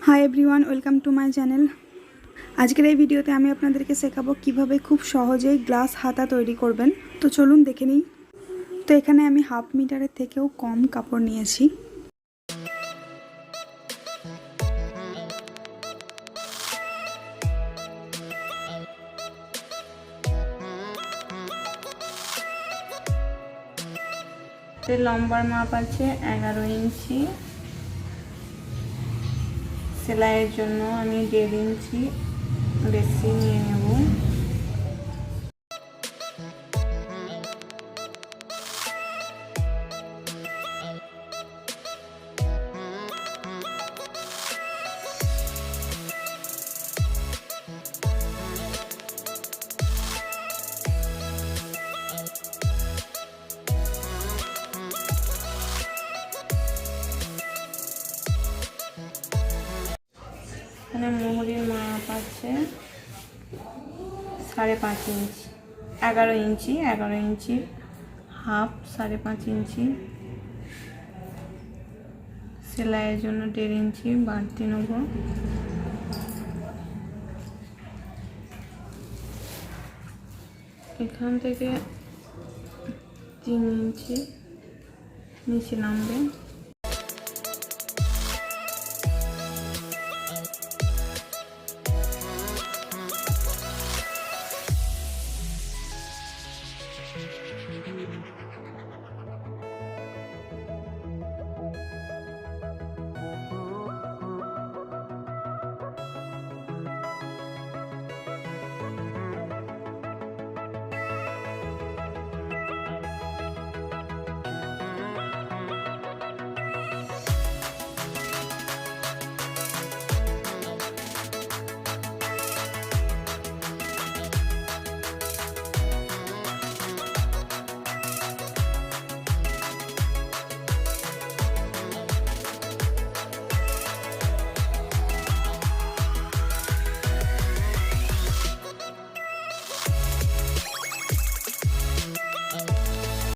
Hi everyone, welcome to my channel. আজকের এই ভিডিওতে আমি আপনাদেরকে শেখাবো কিভাবে খুব সহজেই গ্লাস হাতা তৈরি করবেন। তো চলুন দেখে নিই। তো এখানে আমি 1/2 মিটারের থেকেও কম কাপড় নিয়েছি। লম্বার মাপ আছে 11 ইঞ্চি, সেলাইয়ের জন্য আমি 1.5 ইঞ্চি বেশি নিয়ে নেব। এখানে মোহরের মাপ আছে 5.5 ইঞ্চি, 11 ইঞ্চি হাফ 5.5 ইঞ্চি, সেলাইয়ের জন্য 1.5 ইঞ্চি বাড়তি নেব। এখান থেকে 3 ইঞ্চি নিচে নামবে।